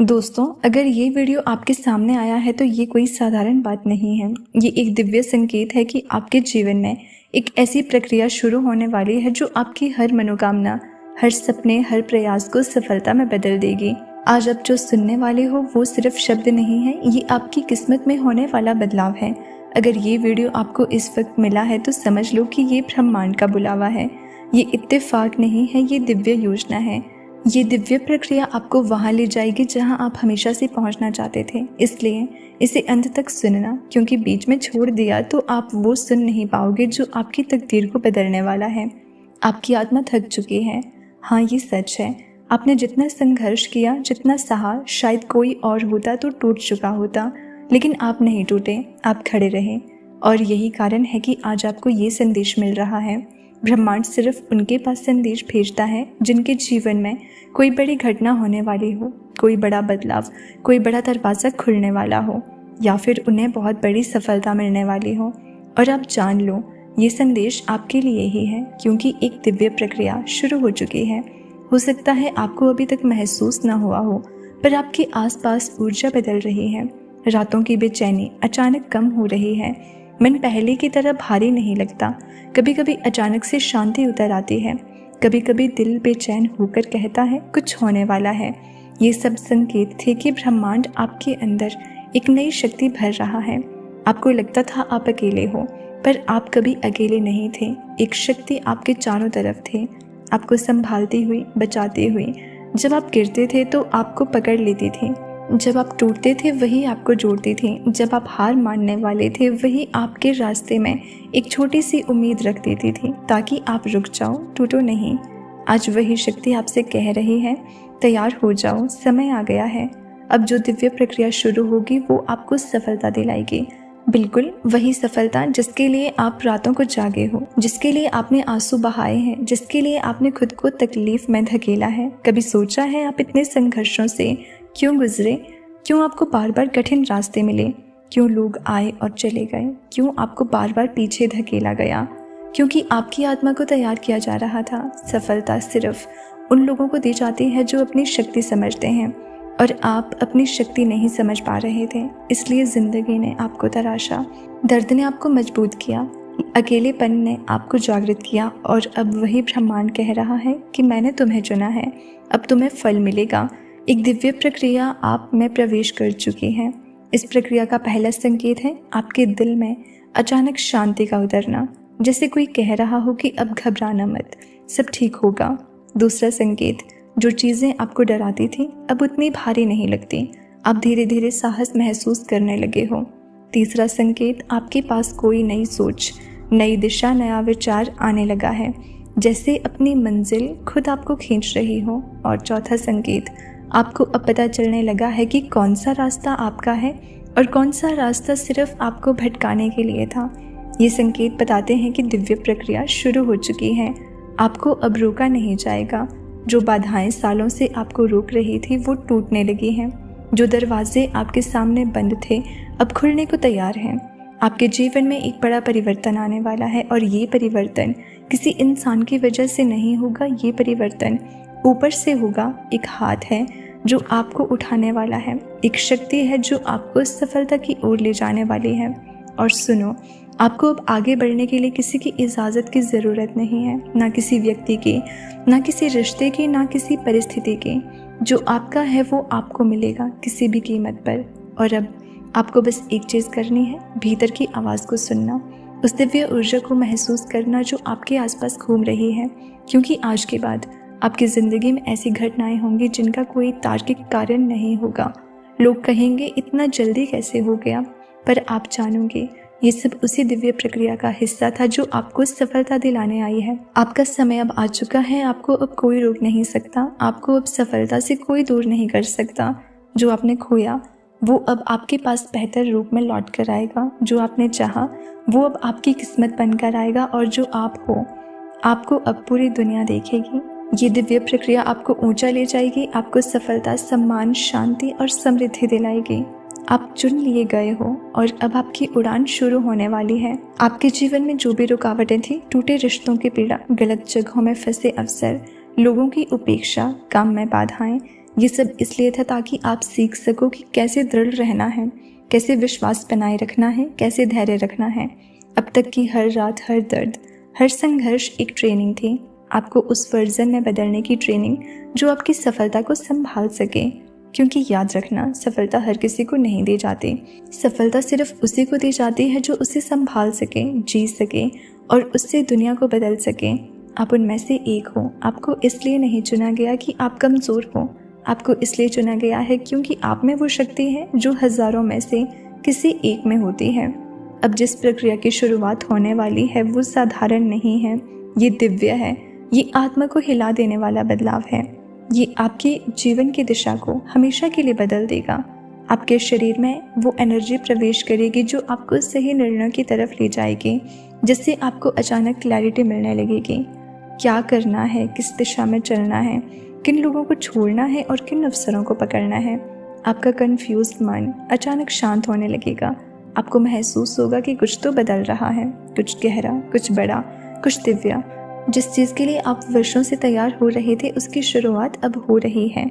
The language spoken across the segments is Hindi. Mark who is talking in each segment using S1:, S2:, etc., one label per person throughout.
S1: दोस्तों, अगर ये वीडियो आपके सामने आया है तो ये कोई साधारण बात नहीं है। ये एक दिव्य संकेत है कि आपके जीवन में एक ऐसी प्रक्रिया शुरू होने वाली है जो आपकी हर मनोकामना, हर सपने, हर प्रयास को सफलता में बदल देगी। आज आप जो सुनने वाले हो वो सिर्फ शब्द नहीं है, ये आपकी किस्मत में होने वाला बदलाव है। अगर ये वीडियो आपको इस वक्त मिला है तो समझ लो कि ये ब्रह्मांड का बुलावा है। ये इत्तेफाक नहीं है, ये दिव्य योजना है। ये दिव्य प्रक्रिया आपको वहाँ ले जाएगी जहाँ आप हमेशा से पहुँचना चाहते थे। इसलिए इसे अंत तक सुनना, क्योंकि बीच में छोड़ दिया तो आप वो सुन नहीं पाओगे जो आपकी तकदीर को बदलने वाला है। आपकी आत्मा थक चुकी है। हाँ, ये सच है। आपने जितना संघर्ष किया, जितना सहा, शायद कोई और होता तो टूट चुका होता, लेकिन आप नहीं टूटे, आप खड़े रहे। और यही कारण है कि आज आपको ये संदेश मिल रहा है। ब्रह्मांड सिर्फ उनके पास संदेश भेजता है जिनके जीवन में कोई बड़ी घटना होने वाली हो, कोई बड़ा बदलाव, कोई बड़ा दरवाज़ा खुलने वाला हो, या फिर उन्हें बहुत बड़ी सफलता मिलने वाली हो। और आप जान लो, ये संदेश आपके लिए ही है, क्योंकि एक दिव्य प्रक्रिया शुरू हो चुकी है। हो सकता है आपको अभी तक महसूस ना हुआ हो, पर आपके आसपास ऊर्जा बदल रही है। रातों की बेचैनी अचानक कम हो रही है। मन पहले की तरह भारी नहीं लगता। कभी कभी अचानक से शांति उतर आती है। कभी कभी दिल बेचैन होकर कहता है कुछ होने वाला है। ये सब संकेत थे कि ब्रह्मांड आपके अंदर एक नई शक्ति भर रहा है। आपको लगता था आप अकेले हो, पर आप कभी अकेले नहीं थे। एक शक्ति आपके चारों तरफ थे, आपको संभालती हुई, बचाती हुई। जब आप गिरते थे तो आपको पकड़ लेती थी। जब आप टूटते थे वही आपको जोड़ती थी। जब आप हार मानने वाले थे वही आपके रास्ते में एक छोटी सी उम्मीद रख देती थी, ताकि आप रुक जाओ, टूटो नहीं। आज वही शक्ति आपसे कह रही है, तैयार हो जाओ, समय आ गया है। अब जो दिव्य प्रक्रिया शुरू होगी वो आपको सफलता दिलाएगी। बिल्कुल वही सफलता जिसके लिए आप रातों को जागे हो, जिसके लिए आपने आंसू बहाए हैं, जिसके लिए आपने खुद को तकलीफ में धकेला है। कभी सोचा है आप इतने संघर्षों से क्यों गुजरे? क्यों आपको बार बार कठिन रास्ते मिले? क्यों लोग आए और चले गए? क्यों आपको बार बार पीछे धकेला गया? क्योंकि आपकी आत्मा को तैयार किया जा रहा था। सफलता सिर्फ उन लोगों को दी जाती है जो अपनी शक्ति समझते हैं, और आप अपनी शक्ति नहीं समझ पा रहे थे, इसलिए जिंदगी ने आपको तराशा। दर्द ने आपको मजबूत किया, अकेलेपन ने आपको जागृत किया, और अब वही ब्रह्मांड कह रहा है कि मैंने तुम्हें चुना है, अब तुम्हें फल मिलेगा। एक दिव्य प्रक्रिया आप में प्रवेश कर चुकी है। इस प्रक्रिया का पहला संकेत है आपके दिल में अचानक शांति का उतरना, जैसे कोई कह रहा हो कि अब घबराना मत, सब ठीक होगा। दूसरा संकेत, जो चीज़ें आपको डराती थी अब उतनी भारी नहीं लगती, आप धीरे धीरे साहस महसूस करने लगे हो। तीसरा संकेत, आपके पास कोई नई सोच, नई दिशा, नया विचार आने लगा है, जैसे अपनी मंजिल खुद आपको खींच रही हो। और चौथा संकेत, आपको अब पता चलने लगा है कि कौन सा रास्ता आपका है और कौन सा रास्ता सिर्फ आपको भटकाने के लिए था। ये संकेत बताते हैं कि दिव्य प्रक्रिया शुरू हो चुकी है। आपको अब रोका नहीं जाएगा। जो बाधाएं सालों से आपको रोक रही थी वो टूटने लगी हैं। जो दरवाजे आपके सामने बंद थे अब खुलने को तैयार हैं। आपके जीवन में एक बड़ा परिवर्तन आने वाला है, और ये परिवर्तन किसी इंसान की वजह से नहीं होगा। ये परिवर्तन ऊपर से होगा। एक हाथ है जो आपको उठाने वाला है, एक शक्ति है जो आपको सफलता की ओर ले जाने वाली है। और सुनो, आपको अब आगे बढ़ने के लिए किसी की इजाज़त की ज़रूरत नहीं है, ना किसी व्यक्ति की, ना किसी रिश्ते की, ना किसी परिस्थिति की। जो आपका है वो आपको मिलेगा किसी भी कीमत पर। और अब आपको बस एक चीज़ करनी है, भीतर की आवाज़ को सुनना, उस दिव्य ऊर्जा को महसूस करना जो आपके आसपास घूम रही है। क्योंकि आज के बाद आपकी ज़िंदगी में ऐसी घटनाएं होंगी जिनका कोई तार्किक कारण नहीं होगा। लोग कहेंगे इतना जल्दी कैसे हो गया, पर आप जानोगे ये सब उसी दिव्य प्रक्रिया का हिस्सा था जो आपको सफलता दिलाने आई है। आपका समय अब आ चुका है। आपको अब कोई रोक नहीं सकता। आपको अब सफलता से कोई दूर नहीं कर सकता। जो आपने खोया वो अब आपके पास बेहतर रूप में लौट कर आएगा। जो आपने चाहा वो अब आपकी किस्मत बनकर आएगा, और जो आप हो आपको अब पूरी दुनिया देखेगी। ये दिव्य प्रक्रिया आपको ऊंचा ले जाएगी, आपको सफलता, सम्मान, शांति और समृद्धि दिलाएगी। आप चुन लिए गए हो और अब आपकी उड़ान शुरू होने वाली है। आपके जीवन में जो भी रुकावटें थी, टूटे रिश्तों की पीड़ा, गलत जगहों में फंसे अवसर, लोगों की उपेक्षा, काम में बाधाएं, ये सब इसलिए था ताकि आप सीख सको कि कैसे दृढ़ रहना है, कैसे विश्वास बनाए रखना है, कैसे धैर्य रखना है। अब तक की हर रात, हर दर्द, हर संघर्ष एक ट्रेनिंग थी, आपको उस वर्जन में बदलने की ट्रेनिंग जो आपकी सफलता को संभाल सके। क्योंकि याद रखना, सफलता हर किसी को नहीं दी जाती। सफलता सिर्फ उसी को दी जाती है जो उसे संभाल सके, जी सके और उससे दुनिया को बदल सके। आप उनमें से एक हो। आपको इसलिए नहीं चुना गया कि आप कमज़ोर हो, आपको इसलिए चुना गया है क्योंकि आप में वो शक्ति है जो हज़ारों में से किसी एक में होती है। अब जिस प्रक्रिया की शुरुआत होने वाली है वो साधारण नहीं है, ये दिव्य है। ये आत्मा को हिला देने वाला बदलाव है। ये आपके जीवन की दिशा को हमेशा के लिए बदल देगा। आपके शरीर में वो एनर्जी प्रवेश करेगी जो आपको सही निर्णयों की तरफ ले जाएगी, जिससे आपको अचानक क्लैरिटी मिलने लगेगी। क्या करना है, किस दिशा में चलना है, किन लोगों को छोड़ना है और किन अवसरों को पकड़ना है। आपका कन्फ्यूज्ड मन अचानक शांत होने लगेगा। आपको महसूस होगा कि कुछ तो बदल रहा है, कुछ गहरा, कुछ बड़ा, कुछ दिव्य। जिस चीज़ के लिए आप वर्षों से तैयार हो रहे थे उसकी शुरुआत अब हो रही है।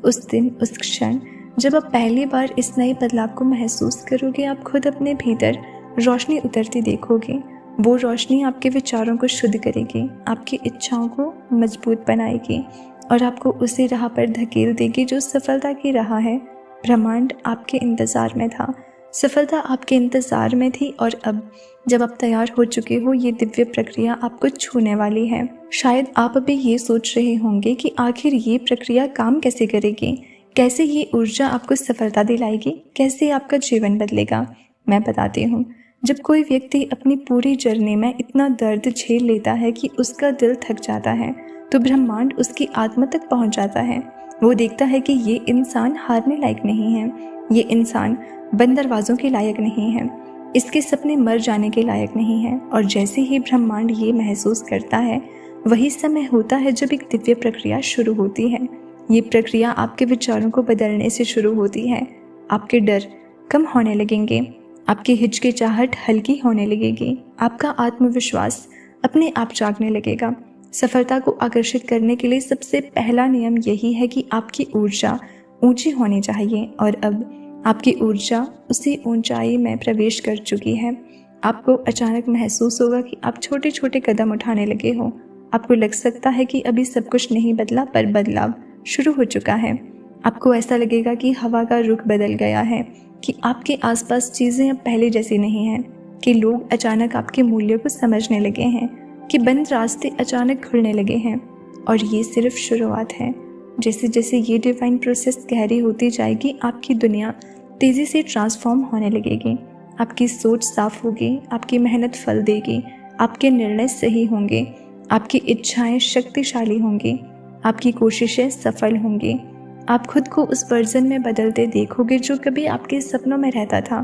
S1: उस दिन, उस क्षण जब आप पहली बार इस नए बदलाव को महसूस करोगे, आप खुद अपने भीतर रोशनी उतरती देखोगे। वो रोशनी आपके विचारों को शुद्ध करेगी, आपकी इच्छाओं को मजबूत बनाएगी और आपको उसी राह पर धकेल देगी जो सफलता की राह है। ब्रह्मांड आपके इंतज़ार में था, सफलता आपके इंतज़ार में थी और अब जब आप तैयार हो चुके हो, ये दिव्य प्रक्रिया आपको छूने वाली है। शायद आप अभी ये सोच रहे होंगे कि आखिर ये प्रक्रिया काम कैसे करेगी, कैसे ये ऊर्जा आपको सफलता दिलाएगी, कैसे आपका जीवन बदलेगा। मैं बताती हूँ। जब कोई व्यक्ति अपनी पूरी जर्नी में इतना दर्द झेल लेता है कि उसका दिल थक जाता है, तो ब्रह्मांड उसकी आत्मा तक पहुँच जाता है। वो देखता है कि ये इंसान हारने लायक नहीं है, ये इंसान बंद दरवाज़ों के लायक नहीं है, इसके सपने मर जाने के लायक नहीं है। और जैसे ही ब्रह्मांड ये महसूस करता है, वही समय होता है जब एक दिव्य प्रक्रिया शुरू होती है। ये प्रक्रिया आपके विचारों को बदलने से शुरू होती है। आपके डर कम होने लगेंगे, आपकी हिचकिचाहट हल्की होने लगेगी, आपका आत्मविश्वास अपने आप जागने लगेगा। सफलता को आकर्षित करने के लिए सबसे पहला नियम यही है कि आपकी ऊर्जा ऊंची होनी चाहिए और अब आपकी ऊर्जा उसी ऊंचाई में प्रवेश कर चुकी है। आपको अचानक महसूस होगा कि आप छोटे छोटे कदम उठाने लगे हो। आपको लग सकता है कि अभी सब कुछ नहीं बदला, पर बदलाव शुरू हो चुका है। आपको ऐसा लगेगा कि हवा का रुख बदल गया है, कि आपके आसपास चीज़ें अब पहले जैसी नहीं हैं, कि लोग अचानक आपके मूल्यों को समझने लगे हैं, कि बंद रास्ते अचानक खुलने लगे हैं। और ये सिर्फ शुरुआत है। जैसे जैसे ये डिवाइन प्रोसेस गहरी होती जाएगी, आपकी दुनिया तेज़ी से ट्रांसफॉर्म होने लगेगी। आपकी सोच साफ होगी, आपकी मेहनत फल देगी, आपके निर्णय सही होंगे, आपकी इच्छाएं शक्तिशाली होंगी, आपकी कोशिशें सफल होंगी। आप खुद को उस वर्जन में बदलते देखोगे जो कभी आपके सपनों में रहता था।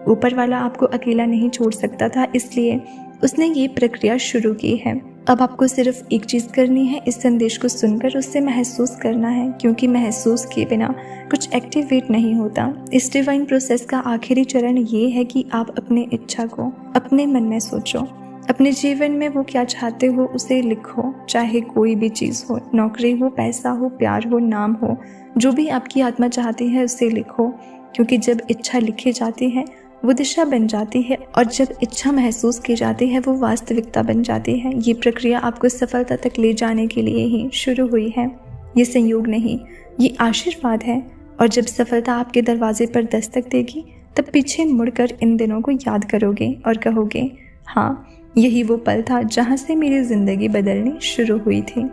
S1: ऊपर वाला आपको अकेला नहीं छोड़ सकता था, इसलिए उसने ये प्रक्रिया शुरू की है। अब आपको सिर्फ एक चीज़ करनी है, इस संदेश को सुनकर उससे महसूस करना है, क्योंकि महसूस किए बिना कुछ एक्टिवेट नहीं होता। इस डिवाइन प्रोसेस का आखिरी चरण ये है कि आप अपनी इच्छा को अपने मन में सोचो। अपने जीवन में वो क्या चाहते हो उसे लिखो, चाहे कोई भी चीज़ हो, नौकरी हो, पैसा हो, प्यार हो, नाम हो, जो भी आपकी आत्मा चाहती है उसे लिखो। क्योंकि जब इच्छा लिखी जाती है वो दिशा बन जाती है, और जब इच्छा महसूस की जाती है वो वास्तविकता बन जाती है। ये प्रक्रिया आपको सफलता तक ले जाने के लिए ही शुरू हुई है। ये संयोग नहीं, ये आशीर्वाद है। और जब सफलता आपके दरवाजे पर दस्तक देगी, तब पीछे मुड़कर इन दिनों को याद करोगे और कहोगे, हाँ, यही वो पल था जहाँ से मेरी ज़िंदगी बदलनी शुरू हुई थी।